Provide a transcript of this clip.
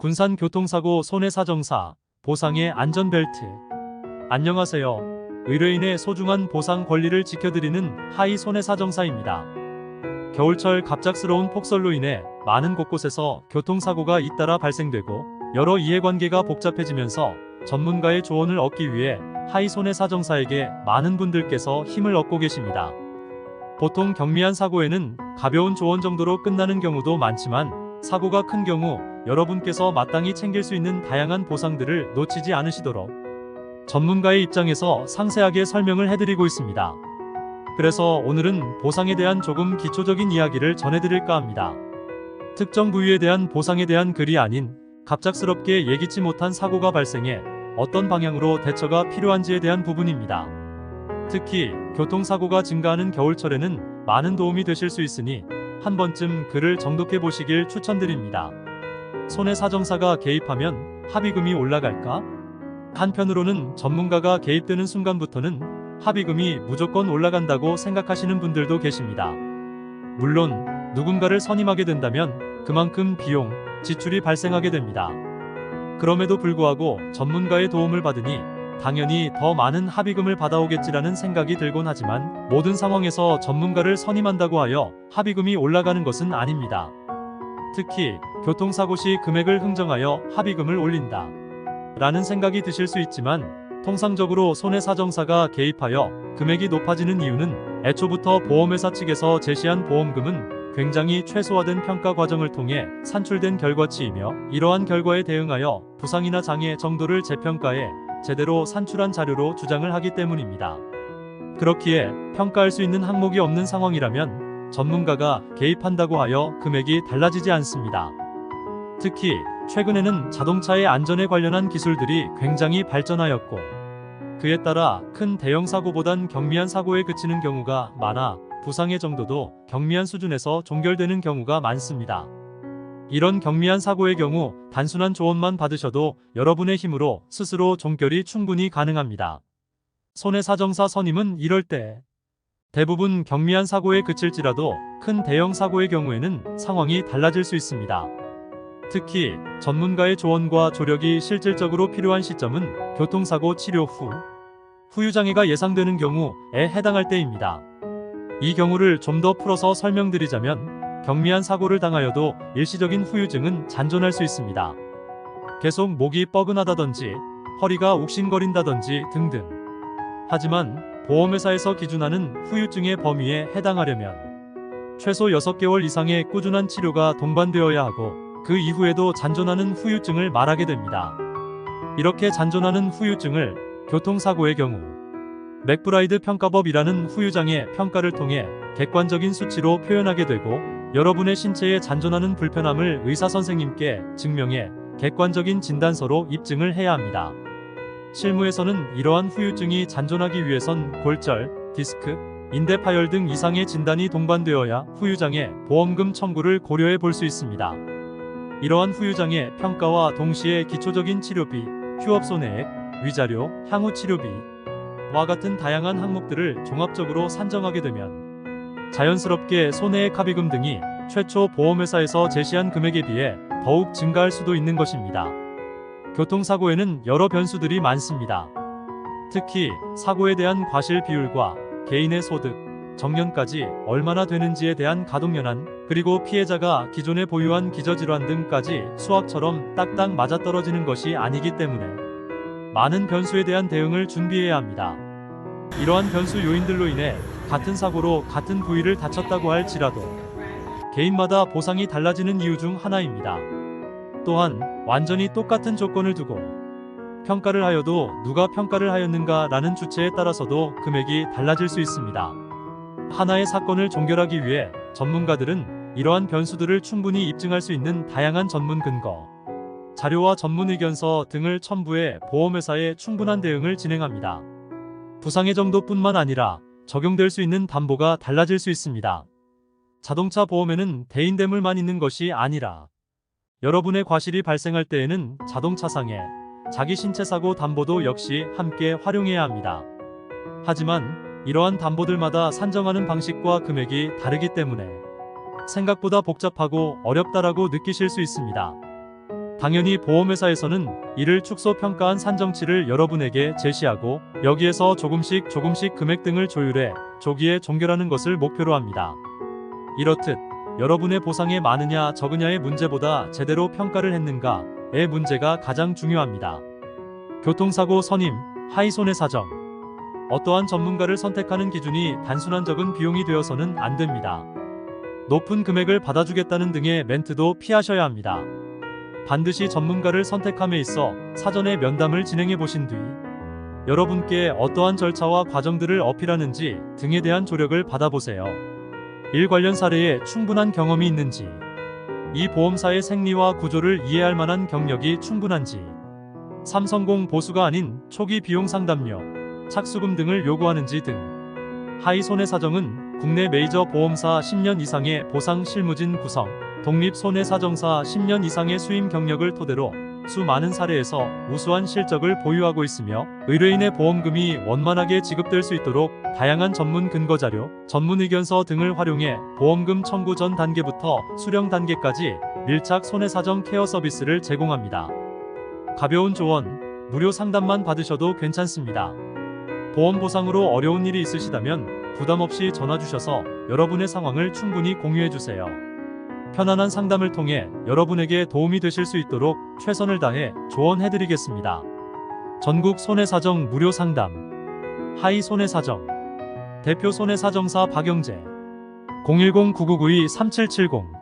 군산교통사고 손해사정사, 보상의 안전벨트. 안녕하세요. 의뢰인의 소중한 보상 권리를 지켜드리는 하이 손해사정사입니다. 겨울철 갑작스러운 폭설로 인해 많은 곳곳에서 교통사고가 잇따라 발생되고 여러 이해관계가 복잡해지면서 전문가의 조언을 얻기 위해 하이 손해사정사에게 많은 분들께서 힘을 얻고 계십니다. 보통 경미한 사고에는 가벼운 조언 정도로 끝나는 경우도 많지만 사고가 큰 경우 여러분께서 마땅히 챙길 수 있는 다양한 보상들을 놓치지 않으시도록 전문가의 입장에서 상세하게 설명을 해드리고 있습니다. 그래서 오늘은 보상에 대한 조금 기초적인 이야기를 전해드릴까 합니다. 특정 부위에 대한 보상에 대한 글이 아닌 갑작스럽게 예기치 못한 사고가 발생해 어떤 방향으로 대처가 필요한지에 대한 부분입니다. 특히 교통사고가 증가하는 겨울철에는 많은 도움이 되실 수 있으니 한 번쯤 글을 정독해 보시길 추천드립니다. 손해사정사가 개입하면 합의금이 올라갈까? 한편으로는 전문가가 개입되는 순간부터는 합의금이 무조건 올라간다고 생각하시는 분들도 계십니다. 물론 누군가를 선임하게 된다면 그만큼 비용, 지출이 발생하게 됩니다. 그럼에도 불구하고 전문가의 도움을 받으니 당연히 더 많은 합의금을 받아오겠지라는 생각이 들곤 하지만 모든 상황에서 전문가를 선임한다고 하여 합의금이 올라가는 것은 아닙니다. 특히 교통사고 시 금액을 흥정하여 합의금을 올린다 라는 생각이 드실 수 있지만 통상적으로 손해사정사가 개입하여 금액이 높아지는 이유는 애초부터 보험회사 측에서 제시한 보험금은 굉장히 최소화된 평가 과정을 통해 산출된 결과치이며 이러한 결과에 대응하여 부상이나 장애 정도를 재평가해 제대로 산출한 자료로 주장을 하기 때문입니다. 그렇기에 평가할 수 있는 항목이 없는 상황이라면 전문가가 개입한다고 하여 금액이 달라지지 않습니다. 특히 최근에는 자동차의 안전에 관련한 기술들이 굉장히 발전하였고 그에 따라 큰 대형 사고보단 경미한 사고에 그치는 경우가 많아 부상의 정도도 경미한 수준에서 종결되는 경우가 많습니다. 이런 경미한 사고의 경우 단순한 조언만 받으셔도 여러분의 힘으로 스스로 종결이 충분히 가능합니다. 손해사정사 선임은 이럴 때 대부분 경미한 사고에 그칠지라도 큰 대형 사고의 경우에는 상황이 달라질 수 있습니다. 특히 전문가의 조언과 조력이 실질적으로 필요한 시점은 교통사고 치료 후 후유장애가 예상되는 경우에 해당할 때입니다. 이 경우를 좀 더 풀어서 설명드리자면 경미한 사고를 당하여도 일시적인 후유증은 잔존할 수 있습니다. 계속 목이 뻐근하다든지 허리가 욱신거린다든지 등등. 하지만 보험회사에서 기준하는 후유증의 범위에 해당하려면 최소 6개월 이상의 꾸준한 치료가 동반되어야 하고 그 이후에도 잔존하는 후유증을 말하게 됩니다. 이렇게 잔존하는 후유증을 교통사고의 경우 맥브라이드 평가법이라는 후유장애 평가를 통해 객관적인 수치로 표현하게 되고 여러분의 신체에 잔존하는 불편함을 의사선생님께 증명해 객관적인 진단서로 입증을 해야 합니다. 실무에서는 이러한 후유증이 잔존하기 위해선 골절, 디스크, 인대 파열 등 이상의 진단이 동반되어야 후유장애 보험금 청구를 고려해 볼 수 있습니다. 이러한 후유장애 평가와 동시에 기초적인 치료비, 휴업손해액, 위자료, 향후 치료비와 같은 다양한 항목들을 종합적으로 산정하게 되면 자연스럽게 손해액 합의금 등이 최초 보험회사에서 제시한 금액에 비해 더욱 증가할 수도 있는 것입니다. 교통사고에는 여러 변수들이 많습니다. 특히 사고에 대한 과실 비율과 개인의 소득, 정년까지 얼마나 되는지에 대한 가동연한, 그리고 피해자가 기존에 보유한 기저질환 등까지 수학처럼 딱딱 맞아떨어지는 것이 아니기 때문에 많은 변수에 대한 대응을 준비해야 합니다. 이러한 변수 요인들로 인해 같은 사고로 같은 부위를 다쳤다고 할지라도 개인마다 보상이 달라지는 이유 중 하나입니다. 또한 완전히 똑같은 조건을 두고 평가를 하여도 누가 평가를 하였는가 라는 주체에 따라서도 금액이 달라질 수 있습니다. 하나의 사건을 종결하기 위해 전문가들은 이러한 변수들을 충분히 입증할 수 있는 다양한 전문 근거, 자료와 전문 의견서 등을 첨부해 보험회사에 충분한 대응을 진행합니다. 부상의 정도뿐만 아니라 적용될 수 있는 담보가 달라질 수 있습니다. 자동차 보험에는 대인대물만 있는 것이 아니라 여러분의 과실이 발생할 때에는 자동차상해, 자기 신체사고 담보도 역시 함께 활용해야 합니다. 하지만 이러한 담보들마다 산정하는 방식과 금액이 다르기 때문에 생각보다 복잡하고 어렵다라고 느끼실 수 있습니다. 당연히 보험회사에서는 이를 축소 평가한 산정치를 여러분에게 제시하고 여기에서 조금씩 금액 등을 조율해 조기에 종결하는 것을 목표로 합니다. 이렇듯 여러분의 보상에 많으냐 적으냐의 문제보다 제대로 평가를 했는가의 문제가 가장 중요합니다. 교통사고 선임, 하이손해사정. 어떠한 전문가를 선택하는 기준이 단순한 적은 비용이 되어서는 안 됩니다. 높은 금액을 받아주겠다는 등의 멘트도 피하셔야 합니다. 반드시 전문가를 선택함에 있어 사전에 면담을 진행해 보신 뒤 여러분께 어떠한 절차와 과정들을 어필하는지 등에 대한 조력을 받아보세요. 일 관련 사례에 충분한 경험이 있는지, 이 보험사의 생리와 구조를 이해할 만한 경력이 충분한지, 삼성공 보수가 아닌 초기 비용 상담료, 착수금 등을 요구하는지 등. 하이손해사정은 국내 메이저 보험사 10년 이상의 보상 실무진 구성, 독립손해사정사 10년 이상의 수임 경력을 토대로 수많은 사례에서 우수한 실적을 보유하고 있으며 의뢰인의 보험금이 원만하게 지급될 수 있도록 다양한 전문 근거자료, 전문의견서 등을 활용해 보험금 청구 전 단계부터 수령 단계까지 밀착 손해사정 케어 서비스를 제공합니다. 가벼운 조언, 무료 상담만 받으셔도 괜찮습니다. 보험 보상으로 어려운 일이 있으시다면 부담 없이 전화 주셔서 여러분의 상황을 충분히 공유해 주세요. 편안한 상담을 통해 여러분에게 도움이 되실 수 있도록 최선을 다해 조언해 드리겠습니다. 전국 손해사정 무료 상담. 하이 손해사정. 대표 손해사정사 박영재. 010-9992-3770